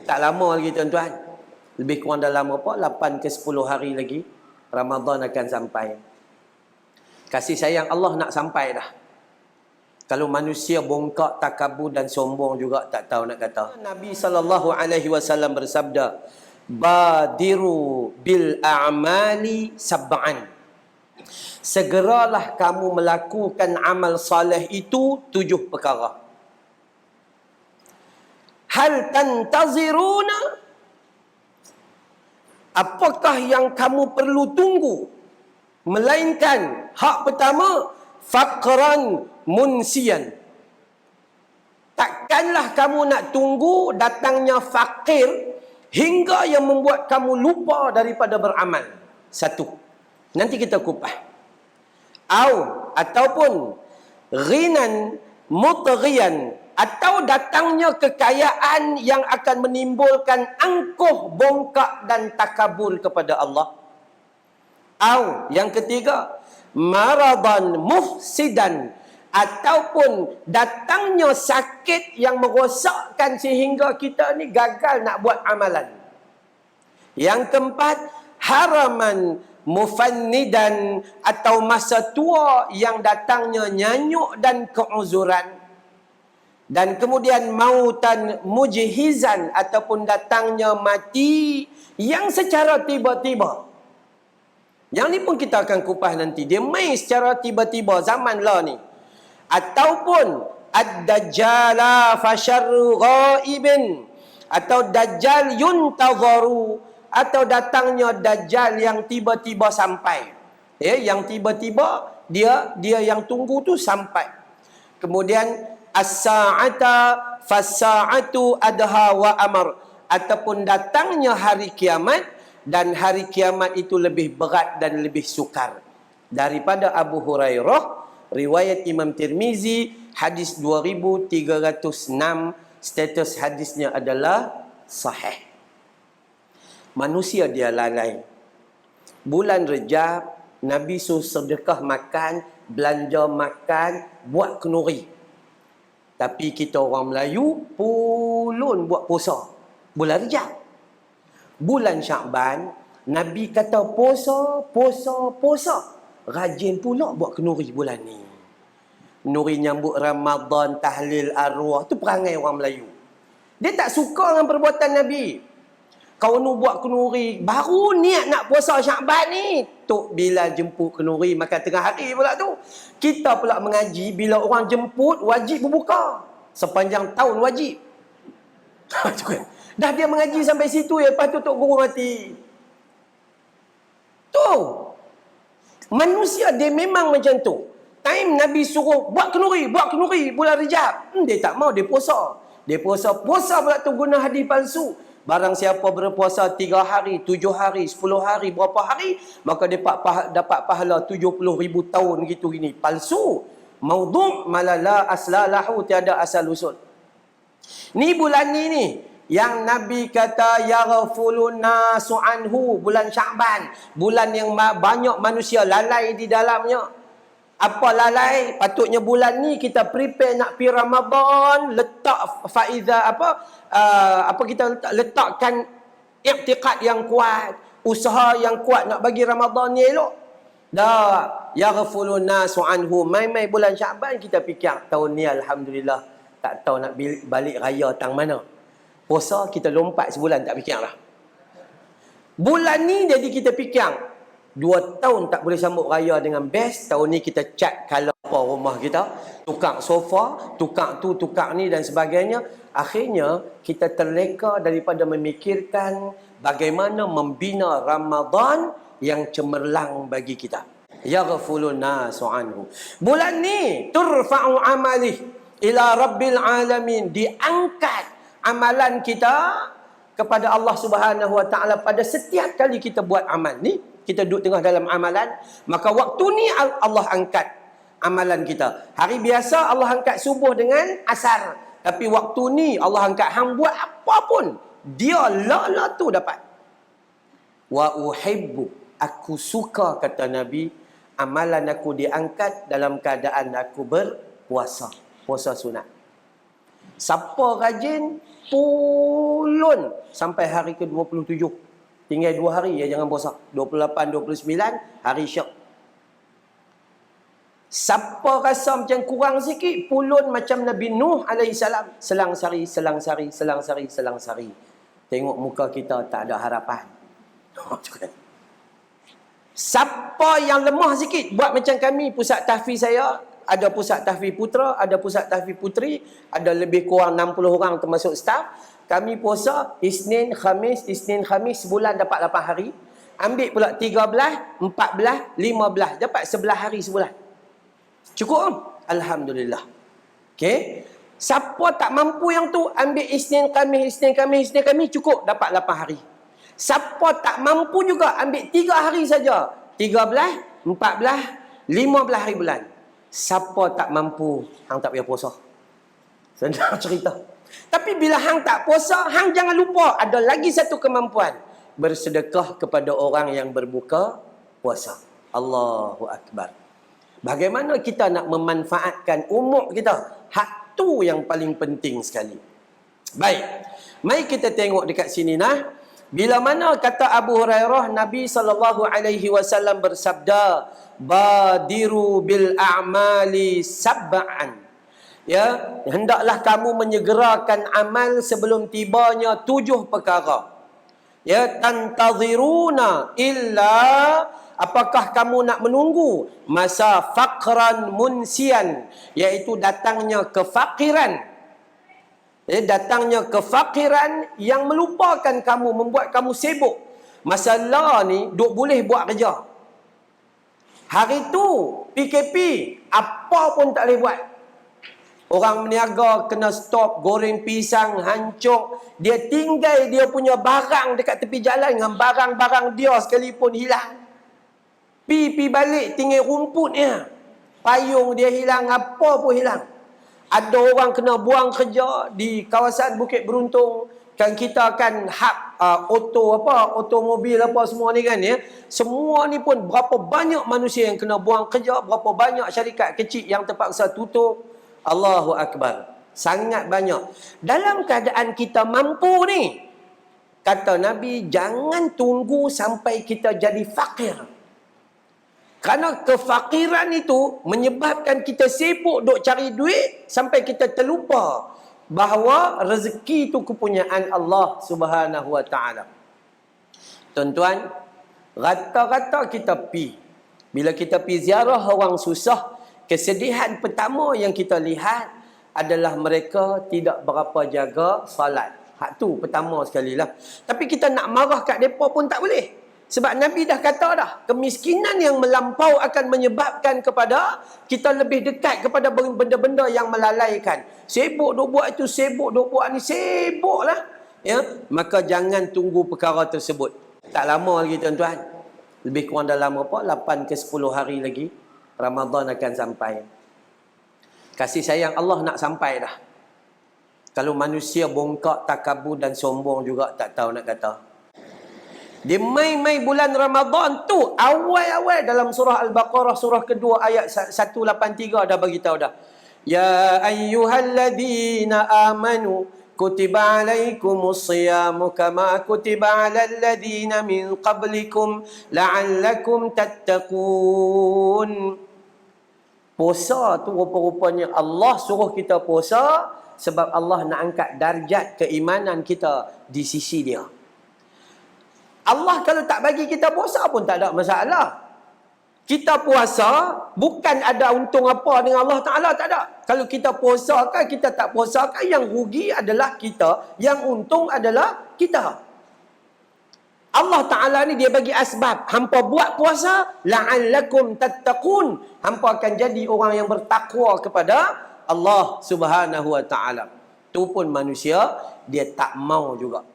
Tak lama lagi tuan-tuan. Lebih kurang dalam berapa? 8 ke 10 hari lagi Ramadan akan sampai. Kasih sayang Allah nak sampai dah. Kalau manusia bongkak, takabur dan sombong juga tak tahu nak kata. Nabi SAW bersabda, badiru bil a'mali sab'an. Segeralah kamu melakukan amal saleh itu 7 perkara. Hal tantaziruna? Apakah yang kamu perlu tunggu? Melainkan hak pertama, faqran munsian. Takkanlah kamu nak tunggu datangnya fakir hingga yang membuat kamu lupa daripada beramal. Satu. Nanti kita kupas. Ataupun ghinan mutghiyan, atau datangnya kekayaan yang akan menimbulkan angkuh, bongkak dan takabur kepada Allah. Yang ketiga, maradan mufsidan, ataupun datangnya sakit yang merosakkan sehingga kita ni gagal nak buat amalan. Yang keempat, haraman mufannidan, atau masa tua yang datangnya nyanyuk dan keuzuran. Dan kemudian mautan mujhizan, ataupun datangnya mati yang secara tiba-tiba. Yang ni pun kita akan kupas nanti. Dia main secara tiba-tiba zaman lah ni. Ataupun ad-dajjala fasyarru ghaibin, atau dajjal yuntazaru, atau datangnya dajjal yang tiba-tiba sampai. Yang tiba-tiba dia yang tunggu tu sampai. Kemudian as-sa'ata fas-sa'atu adha wa amar, ataupun datangnya hari kiamat, dan hari kiamat itu lebih berat dan lebih sukar. Daripada Abu Hurairah, riwayat Imam Tirmizi, hadis 2306, status hadisnya adalah sahih. Manusia dia lalai. Bulan Rejab, Nabi suruh sedekah makan, belanja makan, buat kenuri. Tapi kita orang Melayu pulun buat puasa bulan Rejab. Bulan Syakban, Nabi kata puasa. Rajin pula buat kenuri bulan ni. Nuri nyambut Ramadan, tahlil arwah. Tu perangai orang Melayu. Dia tak suka dengan perbuatan Nabi. Kau nu buat kenuri, baru niat nak puasa Syakban ni, Tok Bilal jemput kenuri makan tengah hari pula tu. Kita pula mengaji, bila orang jemput, wajib berbuka. Sepanjang tahun wajib. Dah dia mengaji sampai situ, lepas tu Tok Guru mati. Tu. Manusia dia memang macam tu. Time Nabi suruh buat kenuri bulan Rejab. Dia tak mau, dia puasa. Puasa pula tu guna hadis palsu. Barang siapa berpuasa 3 hari, 7 hari, 10 hari, berapa hari, maka dia dapat pahala 70,000 tahun gitu gini. Palsu. Maudhu' malala aslalahu, tiada asal usul. Ni bulan ni yang Nabi kata yaghfulun nasu anhu, bulan Syakban, bulan yang banyak manusia lalai di dalamnya. Apa lalai? Patutnya bulan ni kita prepare nak pi Ramadan, letak faiza kita letakkan i'tiqad yang kuat, usaha yang kuat nak bagi Ramadan ni elok. Dah yaghfulun nasu anhu, mai bulan Syakban kita fikir tahun ni alhamdulillah tak tahu nak balik raya tang mana. Puasa kita lompat sebulan tak fikirlah. Bulan ni jadi kita fikir 2 tahun tak boleh sambut raya dengan best. Tahun ni kita cat colour rumah kita, tukar sofa, tukar tu, tukar ni dan sebagainya. Akhirnya kita terleka daripada memikirkan bagaimana membina Ramadan yang cemerlang bagi kita. Yaghfulun nasu anhu. Bulan ni turfa'u amalih ila rabbil alamin, diangkat amalan kita kepada Allah Subhanahu wa taala pada setiap kali kita buat amal ni. Kita duduk tengah dalam amalan, maka waktu ni Allah angkat amalan kita. Hari biasa Allah angkat subuh dengan asar, tapi waktu ni Allah angkat hang buat apa pun, dia la tu dapat. Wa uhibbu, aku suka, kata Nabi, amalan aku diangkat dalam keadaan aku berpuasa, puasa sunat. Siapa rajin, pulun sampai hari ke-27. Tinggal 2 hari ya, jangan puasa. 28, 29, hari Syak. Siapa rasa macam kurang sikit, pulun macam Nabi Nuh alaihissalam. Selang-sari, selang-sari, selang-sari, selang-sari. Tengok muka kita tak ada harapan. Siapa yang lemah sikit, buat macam kami, pusat tahfiz saya. Ada pusat tahfiz putra, ada pusat tahfiz puteri. Ada lebih kurang 60 orang termasuk staf. Kami puasa Isnin, Khamis, sebulan dapat 8 hari. Ambil pula 13, 14, 15. Dapat 11 hari sebulan. Cukup kan? Alhamdulillah. Okey. Siapa tak mampu yang tu, ambil Isnin, Khamis, cukup dapat 8 hari. Siapa tak mampu juga, ambil 3 hari saja. 13, 14, 15 hari bulan. Siapa tak mampu, hang tak payah puasa. Senang cerita. Tapi bila hang tak puasa, hang jangan lupa ada lagi satu kemampuan. Bersedekah kepada orang yang berbuka puasa. Allahu Akbar. Bagaimana kita nak memanfaatkan umur kita? Hak tu yang paling penting sekali. Baik. Mari kita tengok dekat sini nah. Bila mana kata Abu Hurairah, Nabi SAW bersabda, badiru bil a'mali sab'an. Ya, hendaklah kamu menyegerakan amal sebelum tibanya 7 perkara. Ya, tantaziruna illa, apakah kamu nak menunggu masa faqran munsian, iaitu datangnya kefakiran. Datangnya kefakiran yang melupakan kamu, membuat kamu sibuk. Masalah ni duk boleh buat kerja. Hari tu PKP, apa pun tak boleh buat. Orang meniaga kena stop, goreng pisang hancur. Dia tinggal dia punya barang dekat tepi jalan dengan barang-barang dia sekalipun hilang. Pi balik tinggal rumputnya. Payung dia hilang, apa pun hilang. Ada orang kena buang kerja di kawasan Bukit Beruntung. Kan kita kan hub automobil apa semua ni kan ya. Semua ni pun berapa banyak manusia yang kena buang kerja, berapa banyak syarikat kecil yang terpaksa tutup. Allahu Akbar. Sangat banyak. Dalam keadaan kita mampu ni, kata Nabi, jangan tunggu sampai kita jadi fakir. Kerana kefakiran itu menyebabkan kita sibuk duk cari duit sampai kita terlupa bahawa rezeki itu kepunyaan Allah Subhanahu Wa Taala. Tuan-tuan, rata-rata kita pi. Bila kita pi ziarah orang susah, kesedihan pertama yang kita lihat adalah mereka tidak berapa jaga salat. Hak tu pertama sekali lah. Tapi kita nak marah kat mereka pun tak boleh. Sebab Nabi dah kata dah, kemiskinan yang melampau akan menyebabkan kepada kita lebih dekat kepada benda-benda yang melalaikan. Sibuk duk buat itu, sibuk duk buat ni, sibuk lah. Ya? Maka jangan tunggu perkara tersebut. Tak lama lagi tuan-tuan. Lebih kurang dalam berapa? 8 ke 10 hari lagi. Ramadan akan sampai. Kasih sayang Allah nak sampai dah. Kalau manusia bongkak, takabur dan sombong juga tak tahu nak kata. Di mai bulan Ramadan tu, awal-awal dalam surah Al-Baqarah, surah kedua ayat 183 dah bagi tahu dah. Ya ayyuhalladzina amanu kutiba alaikumus siyamu kama kutiba alal ladzina min qablikum la'allakum tattaqun. Puasa tu rupa-rupanya Allah suruh kita puasa sebab Allah nak angkat darjat keimanan kita di sisi dia. Allah kalau tak bagi kita puasa pun tak ada masalah. Kita puasa bukan ada untung apa dengan Allah Ta'ala, tak ada. Kalau kita puasa kan, kita tak puasa kan, yang rugi adalah kita, yang untung adalah kita. Allah Ta'ala ni dia bagi asbab. Hampa buat puasa, la'allakum tattaqun. Hampa akan jadi orang yang bertakwa kepada Allah Subhanahu Wa Ta'ala. Tu pun manusia, dia tak mau juga.